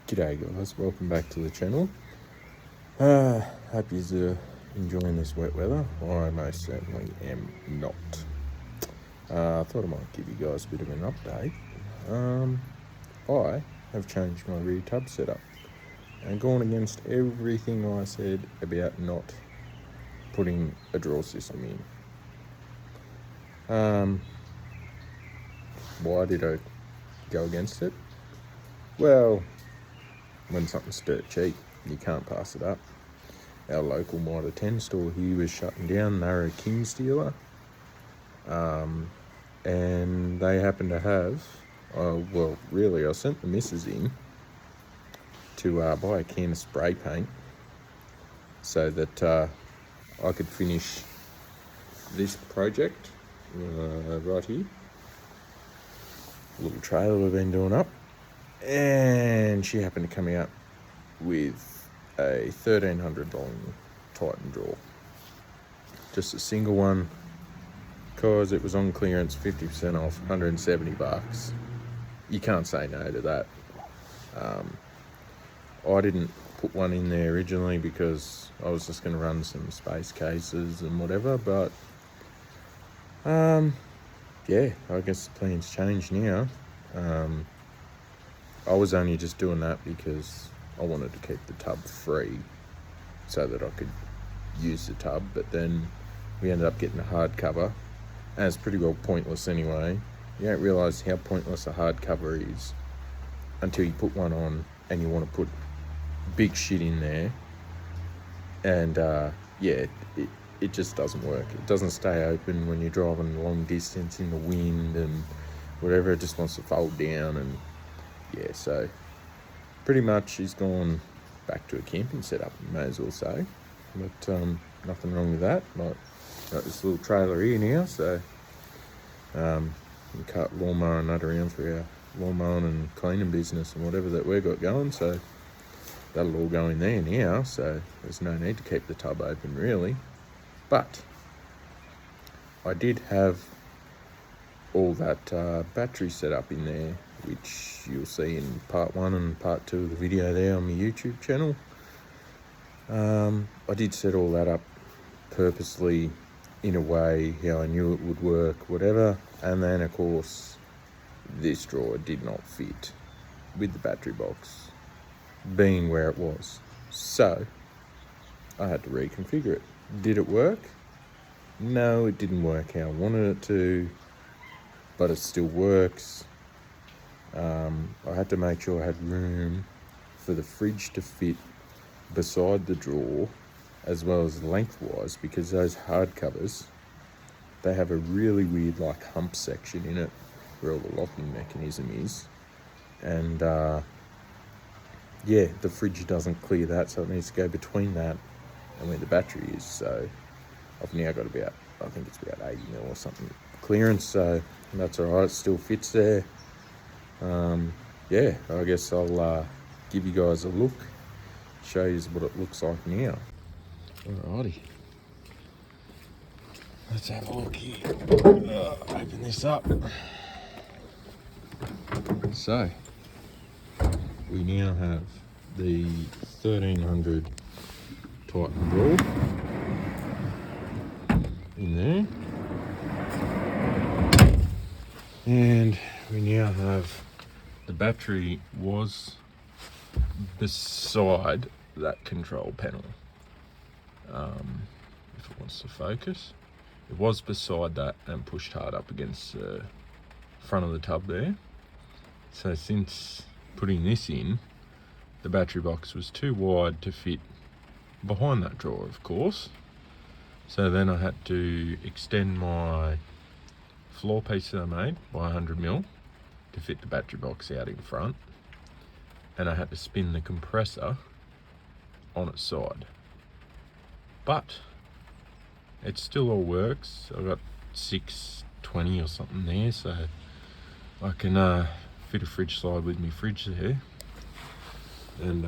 G'day guys, welcome back to the channel. Hope you're enjoying this wet weather. I most certainly am not. I thought I might give you guys a bit of an update. I have changed my rear tub setup and gone against everything I said about not putting a draw system in. Why did I go against it? Well, when something's dirt cheap, you can't pass it up. Our local Mitre 10 store here was shutting down. They're a King's dealer. And they happen to have, I sent the missus in to buy a can of spray paint so that I could finish this project right here. A little trailer we've been doing up. And she happened to come out with a $1,300 Titan draw. Just a single one, because it was on clearance, 50% off, $170. You can't say no to that. I didn't put one in there originally because I was just going to run some space cases and whatever, but yeah, I guess the plan's changed now. I was only just doing that because I wanted to keep the tub free so that I could use the tub, but then we ended up getting a hard cover, and it's pretty well pointless anyway. You don't realise how pointless a hard cover is until you put one on and you want to put big shit in there, and it just doesn't work. It doesn't stay open when you're driving long distance in the wind and whatever. It just wants to fold down, and yeah, so pretty much she's gone back to a camping setup, you may as well say. But nothing wrong with that. Like, got this little trailer here now, so we cut lawnmower and nut around for our lawnmowing and cleaning business and whatever that we've got going, so that'll all go in there now, so there's no need to keep the tub open really. But I did have all that battery set up in there, which you'll see in part 1 and part 2 of the video there on my YouTube channel. I did set all that up purposely in a way how I knew it would work, whatever, and then of course this drawer did not fit with the battery box being where it was, so I had to reconfigure it. Did it work? No, it didn't work how I wanted it to, but it still works. I had to make sure I had room for the fridge to fit beside the drawer as well as lengthwise, because those hard covers, they have a really weird like hump section in it where all the locking mechanism is, and yeah, the fridge doesn't clear that, so it needs to go between that and where the battery is. So I've now got about, I think it's about 80 mil or something clearance, so that's all right, it still fits there. Yeah, I guess I'll give you guys a look, show you what it looks like now. Alrighty, let's have a look here. Open this up. So we now have the 1300 Titan draw in there, and we now have the battery was beside that control panel. If it wants to focus, it was beside that and pushed hard up against the front of the tub there. So since putting this in, the battery box was too wide to fit behind that drawer, of course. So then I had to extend my floor piece that I made by 100 mil to fit the battery box out in front, and I had to spin the compressor on its side. But it still all works. I got 620 or something there, so I can fit a fridge side with my fridge there, and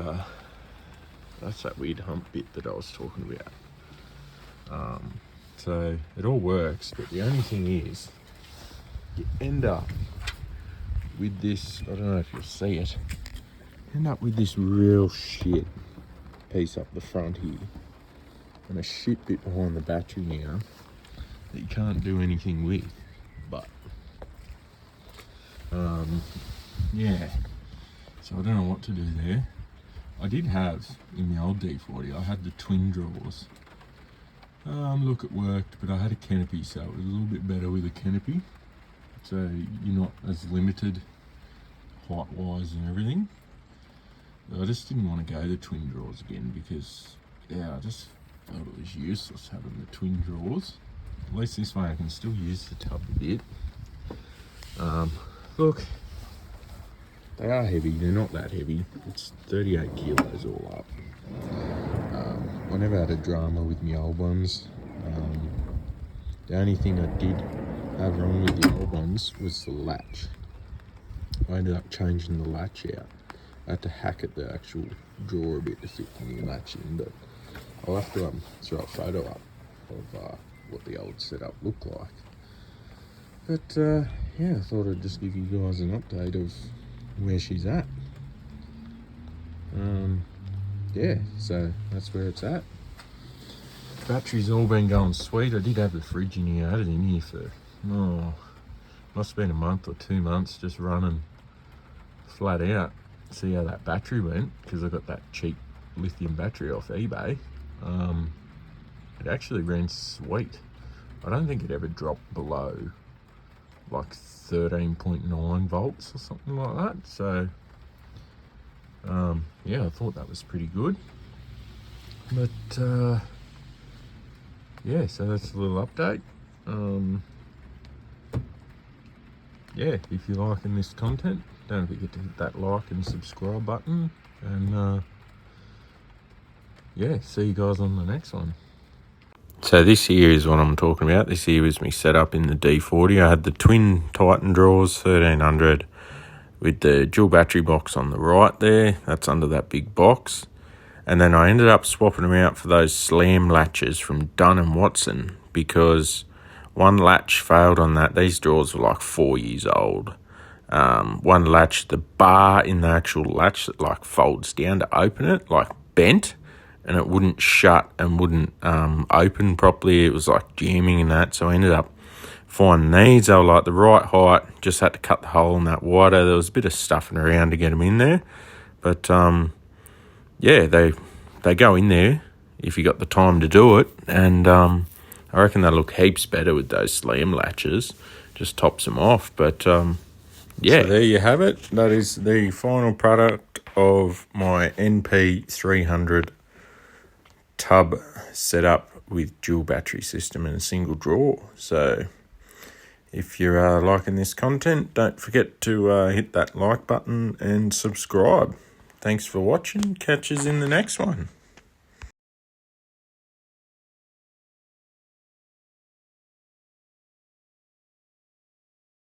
that's that weird hump bit that I was talking about. So it all works, but the only thing is you end up with this, I don't know if you'll see it, end up with this real shit piece up the front here, and a shit bit behind the battery now that you can't do anything with. But yeah, so I don't know what to do there. I did have, in the old D40, I had the twin drawers. Look, it worked, but I had a canopy, so it was a little bit better with a canopy. So you're not as limited height-wise and everything. I just didn't want to go to twin drawers again because, yeah, I just felt it was useless having the twin drawers. At least this way I can still use the tub a bit. Look, they are heavy, they're not that heavy. It's 38 kilos all up. I never had a drama with my old ones. The only thing I did have wrong with the old ones was the latch. I ended up changing the latch out. I had to hack at the actual drawer a bit to fit the new latch in, but I'll have to throw a photo up of what the old setup looked like. But yeah, I thought I'd just give you guys an update of where she's at. Yeah, so that's where it's at. Battery's all been going sweet. I did have the fridge in here. I had it in here for, must have been a month or 2 months just running flat out. See how that battery went, because I got that cheap lithium battery off eBay. It actually ran sweet. I don't think it ever dropped below like 13.9 volts or something like that. So yeah, I thought that was pretty good. But yeah, so that's a little update. Yeah, if you're liking this content, don't forget to hit that like and subscribe button. And yeah, see you guys on the next one. So this here is what I'm talking about. This here is me setup in the D40. I had the twin Titan drawers, 1300, with the dual battery box on the right there. That's under that big box. And then I ended up swapping them out for those slam latches from Dunn & Watson because one latch failed on that. These drawers were like 4 years old. One latch, the bar in the actual latch that like folds down to open it, like bent, and it wouldn't shut and wouldn't open properly. It was like jamming and that. So I ended up finding these. They were like the right height. Just had to cut the hole in that wider. There was a bit of stuffing around to get them in there. But yeah, they go in there if you got the time to do it. And I reckon they look heaps better with those slam latches. Just tops them off. But yeah, so there you have it. That is the final product of my NP300 tub setup with dual battery system and a single drawer. So if you're liking this content, don't forget to hit that like button and subscribe. Thanks for watching. Catch us in the next one.